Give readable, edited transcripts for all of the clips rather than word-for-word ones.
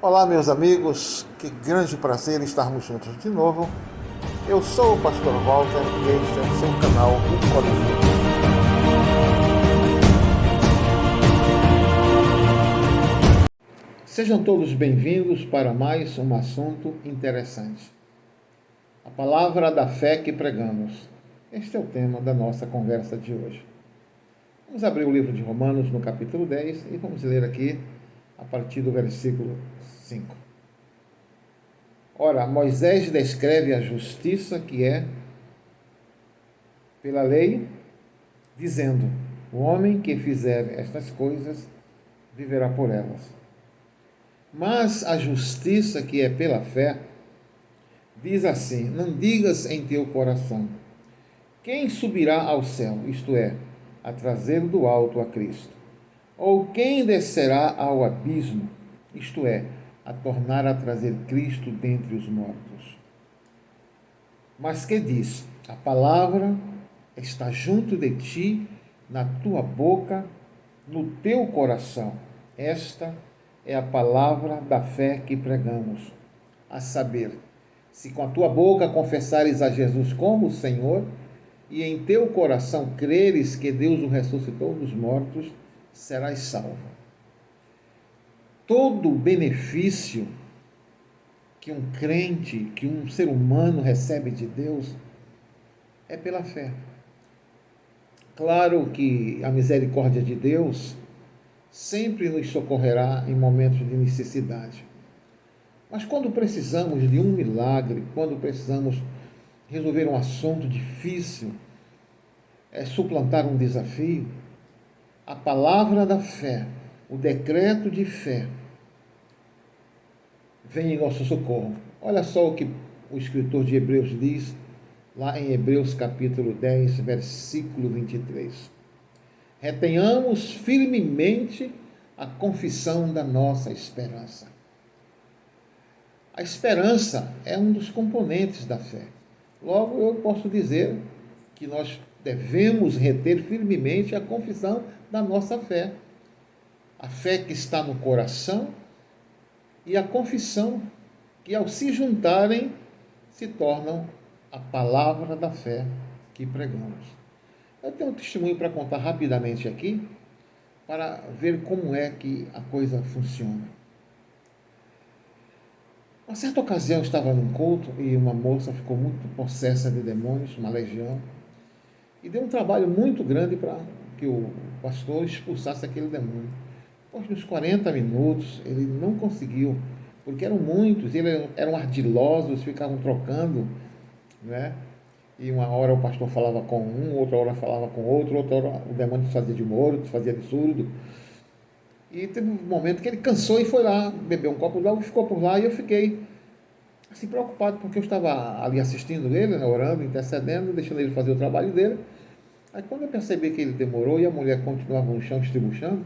Olá, meus amigos, que grande prazer estarmos juntos de novo. Eu sou o Pastor Walter e este é o seu canal O Código. Sejam todos bem-vindos para mais um assunto interessante. A palavra da fé que pregamos. Este é o tema da nossa conversa de hoje. Vamos abrir o livro de Romanos no capítulo 10 e vamos ler aqui a partir do versículo 5. Ora, Moisés descreve a justiça que é pela lei, dizendo: o homem que fizer estas coisas viverá por elas. Mas a justiça que é pela fé diz assim: não digas em teu coração: quem subirá ao céu, isto é, a trazer do alto a Cristo? Ou quem descerá ao abismo, isto é, a tornar a trazer Cristo dentre os mortos? Mas que diz: a palavra está junto de ti, na tua boca, no teu coração. Esta é a palavra da fé que pregamos. A saber, se com a tua boca confessares a Jesus como Senhor e em teu coração creres que Deus o ressuscitou dos mortos, serás salvo. Todo benefício que um crente, que um ser humano recebe de Deus é pela fé. Claro que a misericórdia de Deus sempre nos socorrerá em momentos de necessidade. Mas quando precisamos de um milagre, quando precisamos resolver um assunto difícil, suplantar um desafio, a palavra da fé, o decreto de fé, vem em nosso socorro. Olha só o que o escritor de Hebreus diz, lá em Hebreus capítulo 10, versículo 23. Retenhamos firmemente a confissão da nossa esperança. A esperança é um dos componentes da fé. Logo, eu posso dizer que nós devemos reter firmemente a confissão da nossa fé. A fé que está no coração e a confissão, que ao se juntarem, se tornam a palavra da fé que pregamos. Eu tenho um testemunho para contar rapidamente aqui, para ver como é que a coisa funciona. Uma certa ocasião eu estava num culto e uma moça ficou muito possessa de demônios, uma legião, e deu um trabalho muito grande para que o pastor expulsasse aquele demônio. Depois de uns 40 minutos, ele não conseguiu, porque eram muitos, eles eram ardilosos, ficavam trocando, né? E uma hora o pastor falava com um, outra hora falava com outro, outra hora o demônio se fazia de morto, se fazia de surdo. E teve um momento que ele cansou e foi lá, bebeu um copo d'água e ficou por lá, e eu fiquei assim preocupado, porque eu estava ali assistindo ele, né, orando, intercedendo, deixando ele fazer o trabalho dele. Aí quando eu percebi que ele demorou e a mulher continuava no chão estribuchando,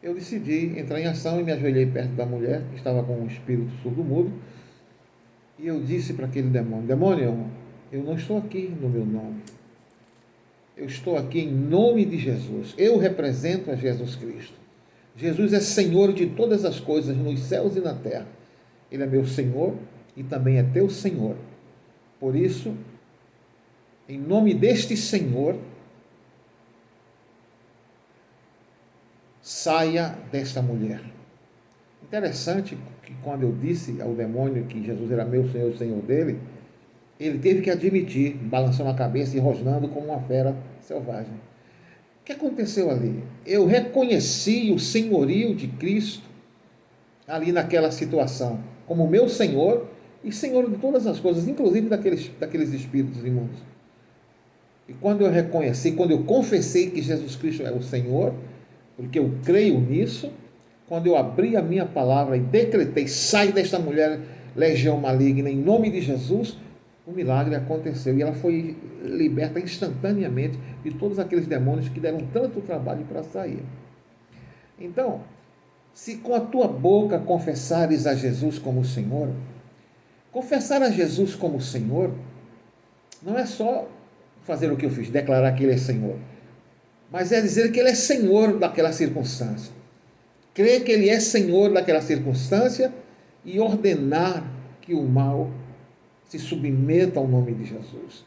eu decidi entrar em ação e me ajoelhei perto da mulher, que estava com um espírito surdo-mudo, e eu disse para aquele demônio: demônio, eu não estou aqui no meu nome. Eu estou aqui em nome de Jesus. Eu represento a Jesus Cristo. Jesus é Senhor de todas as coisas, nos céus e na terra. Ele é meu Senhor e também é teu Senhor. Por isso, em nome deste Senhor, saia desta mulher. Interessante que quando eu disse ao demônio que Jesus era meu Senhor e o Senhor dele, ele teve que admitir, balançando a cabeça e rosnando como uma fera selvagem. O que aconteceu ali? Eu reconheci o senhorio de Cristo ali naquela situação, como meu Senhor e Senhor de todas as coisas, inclusive daqueles espíritos imundos. E quando eu reconheci, quando eu confessei que Jesus Cristo é o Senhor, porque eu creio nisso, quando eu abri a minha palavra e decretei: sai desta mulher, legião maligna, em nome de Jesus, o milagre aconteceu e ela foi liberta instantaneamente de todos aqueles demônios que deram tanto trabalho para sair. Então, se com a tua boca confessares a Jesus como Senhor, confessar a Jesus como Senhor não é só fazer o que eu fiz, declarar que Ele é Senhor, mas é dizer que Ele é Senhor daquela circunstância. crer que Ele é Senhor daquela circunstância e ordenar que o mal se submeta ao nome de Jesus.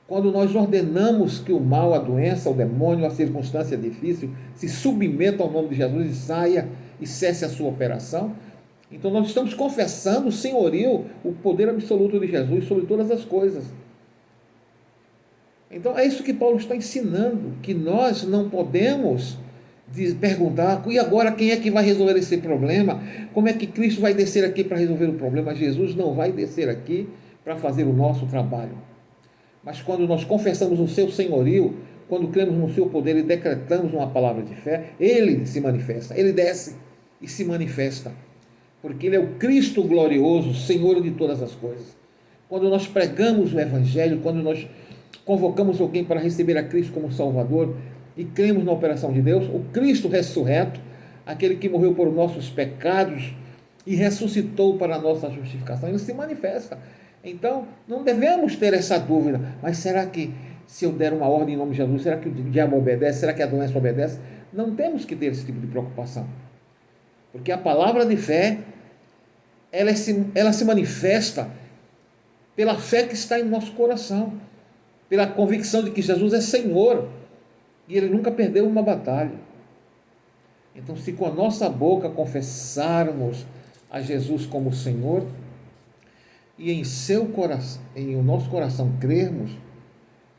Quando nós ordenamos que o mal, a doença, o demônio, a circunstância difícil se submeta ao nome de Jesus e saia e cesse a sua operação, então nós estamos confessando o senhorio, o poder absoluto de Jesus sobre todas as coisas. Então é isso que Paulo está ensinando, que nós não podemos perguntar, e agora quem é que vai resolver esse problema? Como é que Cristo vai descer aqui para resolver o problema? Jesus não vai descer aqui para fazer o nosso trabalho. Mas quando nós confessamos o seu senhorio, quando cremos no seu poder e decretamos uma palavra de fé, Ele se manifesta, Ele desce e se manifesta, porque Ele é o Cristo glorioso, Senhor de todas as coisas. Quando nós pregamos o Evangelho, quando nós convocamos alguém para receber a Cristo como Salvador e cremos na operação de Deus, o Cristo ressurreto, aquele que morreu por nossos pecados e ressuscitou para a nossa justificação, Ele se manifesta. Então, não devemos ter essa dúvida, mas será que se eu der uma ordem em nome de Jesus, será que o diabo obedece? Será que a doença obedece? Não temos que ter esse tipo de preocupação, porque a palavra de fé, ela se manifesta pela fé que está em nosso coração, pela convicção de que Jesus é Senhor, e Ele nunca perdeu uma batalha. Então, se com a nossa boca confessarmos a Jesus como Senhor, e em o nosso coração crermos,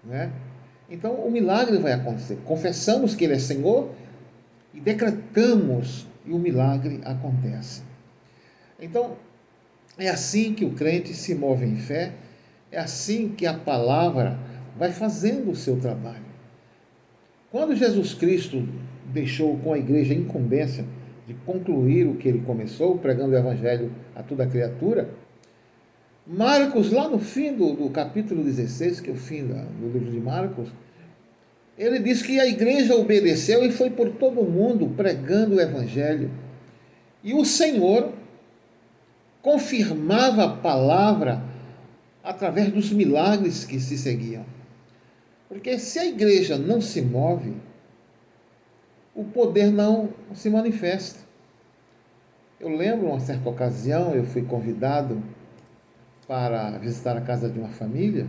né? Então o milagre vai acontecer. Confessamos que Ele é Senhor e decretamos e o milagre acontece. Então é assim que o crente se move em fé, é assim que a palavra vai fazendo o seu trabalho. Quando Jesus Cristo deixou com a igreja a incumbência de concluir o que Ele começou, pregando o Evangelho a toda criatura, Marcos, lá no fim do capítulo 16, que é o fim do livro de Marcos, ele diz que a igreja obedeceu e foi por todo o mundo pregando o Evangelho. E o Senhor confirmava a palavra através dos milagres que se seguiam. Porque se a igreja não se move, o poder não se manifesta. Eu lembro, uma certa ocasião, eu fui convidado para visitar a casa de uma família,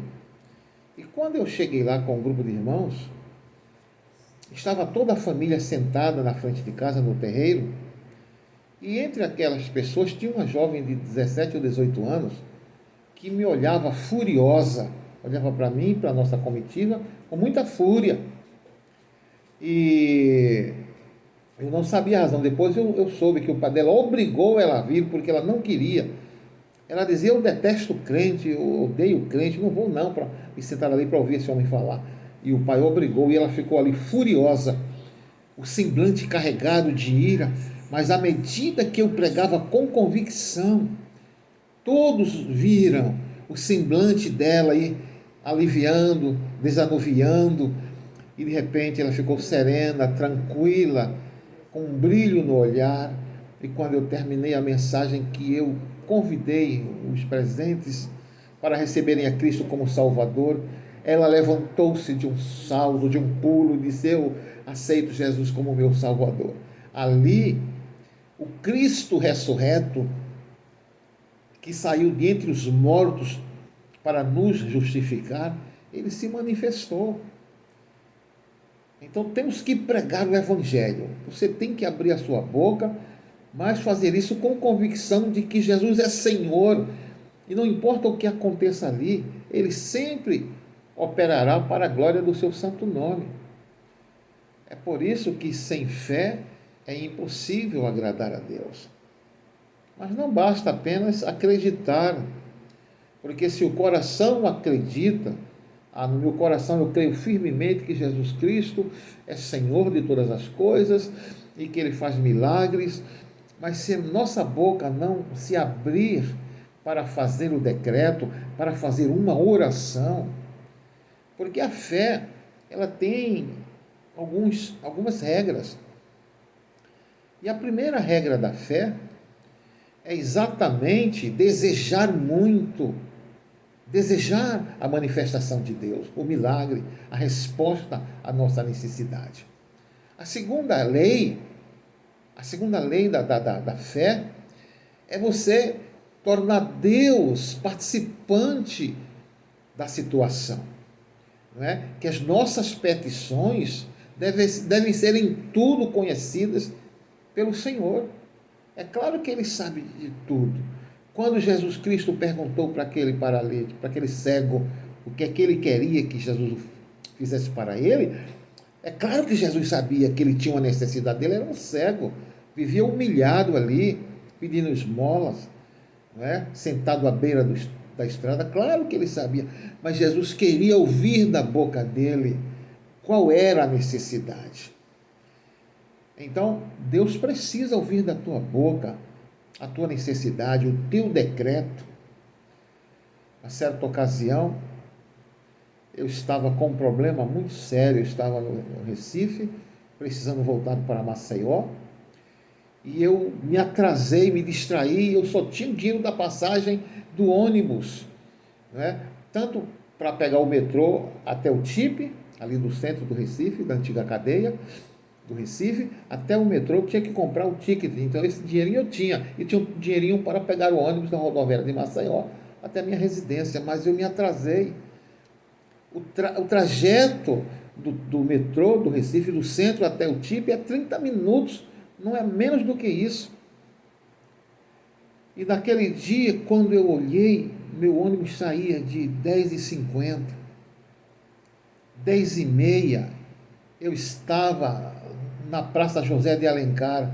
e quando eu cheguei lá com um grupo de irmãos, estava toda a família sentada na frente de casa, no terreiro, e entre aquelas pessoas tinha uma jovem de 17 ou 18 anos, que me olhava furiosa, olhava para mim, para a nossa comitiva, com muita fúria, e eu não sabia a razão. Depois eu soube que o pai dela obrigou ela a vir, porque ela não queria. Ela dizia: eu detesto crente, eu odeio crente, não vou não para me sentar ali para ouvir esse homem falar. E o pai obrigou, e ela ficou ali furiosa, o semblante carregado de ira, mas à medida que eu pregava com convicção, todos viram o semblante dela aí aliviando, desanuviando, e de repente ela ficou serena, tranquila, com um brilho no olhar. E quando eu terminei a mensagem, que eu convidei os presentes para receberem a Cristo como Salvador, ela levantou-se de um salto, de um pulo, e disse: eu aceito Jesus como meu Salvador. Ali, o Cristo ressurreto, que saiu de entre os mortos para nos justificar, Ele se manifestou. Então temos que pregar o Evangelho. Você tem que abrir a sua boca, mas fazer isso com convicção de que Jesus é Senhor, e não importa o que aconteça ali, Ele sempre operará para a glória do seu santo nome. É por isso que sem fé é impossível agradar a Deus. Mas não basta apenas acreditar, porque se o coração acredita, no meu coração eu creio firmemente que Jesus Cristo é Senhor de todas as coisas e que Ele faz milagres, mas se nossa boca não se abrir para fazer o decreto, para fazer uma oração, porque a fé, ela tem algumas regras. E a primeira regra da fé é exatamente desejar muito, desejar a manifestação de Deus, o milagre, a resposta à nossa necessidade. A segunda lei, A segunda lei da fé é você tornar Deus participante da situação. Não é? Que as nossas petições devem ser em tudo conhecidas pelo Senhor. É claro que Ele sabe de tudo. Quando Jesus Cristo perguntou para aquele paralítico, para aquele cego, o que é que ele queria que Jesus fizesse para ele, é claro que Jesus sabia que ele tinha uma necessidade dele, era um cego, vivia humilhado ali, pedindo esmolas, não é? Sentado à beira da estrada, claro que ele sabia, mas Jesus queria ouvir da boca dele qual era a necessidade. Então, Deus precisa ouvir da tua boca a tua necessidade, o teu decreto. A certa ocasião, eu estava com um problema muito sério, eu estava no Recife, precisando voltar para Maceió, e eu me atrasei, me distraí, eu só tinha o dinheiro da passagem do ônibus, né? Tanto para pegar o metrô até o TIP, ali do centro do Recife, da antiga cadeia do Recife, até o metrô eu tinha que comprar o ticket, então esse dinheirinho eu tinha, e tinha um dinheirinho para pegar o ônibus da rodoviária de Maceió até a minha residência, mas eu me atrasei. O trajeto do metrô do Recife, do centro até o TIP, é 30 minutos, não é menos do que isso. E naquele dia, quando eu olhei, meu ônibus saía de 10h50, 10h30, eu estava na Praça José de Alencar.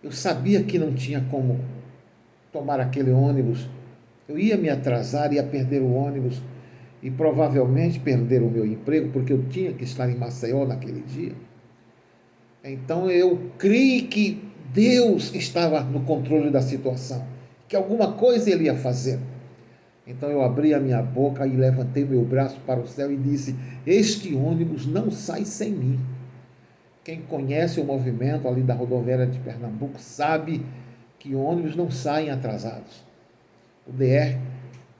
Eu sabia que não tinha como tomar aquele ônibus. Eu ia me atrasar, ia perder o ônibus e provavelmente perder o meu emprego, porque eu tinha que estar em Maceió naquele dia. Então eu criei que Deus estava no controle da situação, que alguma coisa Ele ia fazer. Então eu abri a minha boca e levantei meu braço para o céu e disse: este ônibus não sai sem mim. Quem conhece o movimento ali da rodoviária de Pernambuco sabe que ônibus não saem atrasados. O DR,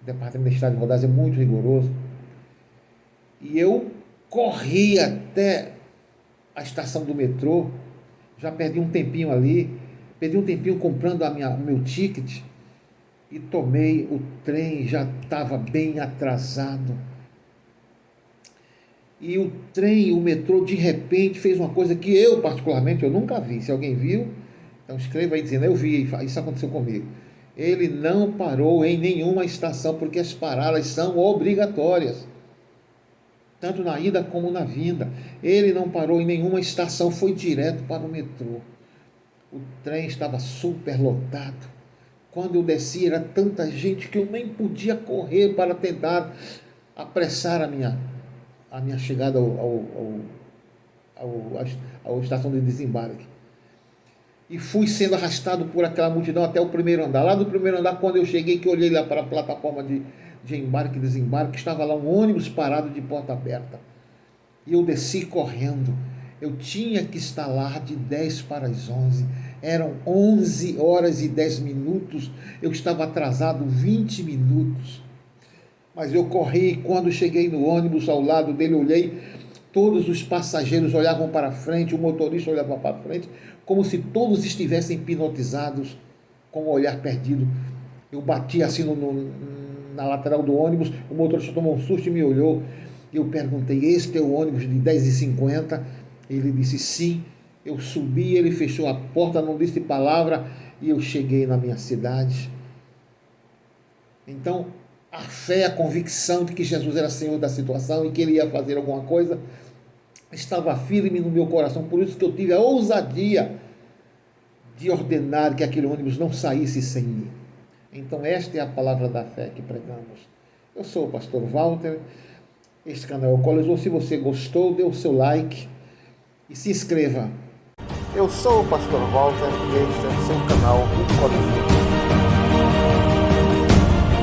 o Departamento de Estrada de Rodagens, é muito rigoroso. E eu corri até a estação do metrô, já perdi um tempinho ali, perdi um tempinho comprando o meu ticket e tomei o trem, já estava bem atrasado. E o trem, o metrô, de repente fez uma coisa que eu, particularmente, eu nunca vi. Se alguém viu, então escreva aí dizendo: eu vi, isso aconteceu comigo. Ele não parou em nenhuma estação, porque as paradas são obrigatórias, tanto na ida como na vinda. Ele não parou em nenhuma estação, foi direto para o metrô. O trem estava super lotado. Quando eu desci, era tanta gente que eu nem podia correr para tentar apressar a minha chegada à estação de desembarque. E fui sendo arrastado por aquela multidão até o primeiro andar. Lá do primeiro andar, quando eu cheguei, que eu olhei lá para a plataforma de embarque e desembarque, estava lá um ônibus parado de porta aberta. E eu desci correndo. Eu tinha que estar lá de 10 para as 11. Eram 11 horas e 10 minutos. Eu estava atrasado 20 minutos. Mas eu corri, e quando cheguei no ônibus, ao lado dele, olhei, todos os passageiros olhavam para frente, o motorista olhava para frente, como se todos estivessem hipnotizados, com o olhar perdido. Eu bati assim na lateral do ônibus, o motorista tomou um susto e me olhou. Eu perguntei: este é o ônibus de 10h50? Ele disse sim. Eu subi, ele fechou a porta, não disse palavra, e eu cheguei na minha cidade. Então, a fé, a convicção de que Jesus era Senhor da situação e que Ele ia fazer alguma coisa, estava firme no meu coração. Por isso que eu tive a ousadia de ordenar que aquele ônibus não saísse sem mim. Então esta é a palavra da fé que pregamos. Eu sou o pastor Walter, este canal é o Colisor. Se você gostou, dê o seu like e se inscreva. Eu sou o pastor Walter e este é o seu canal, o Colisor.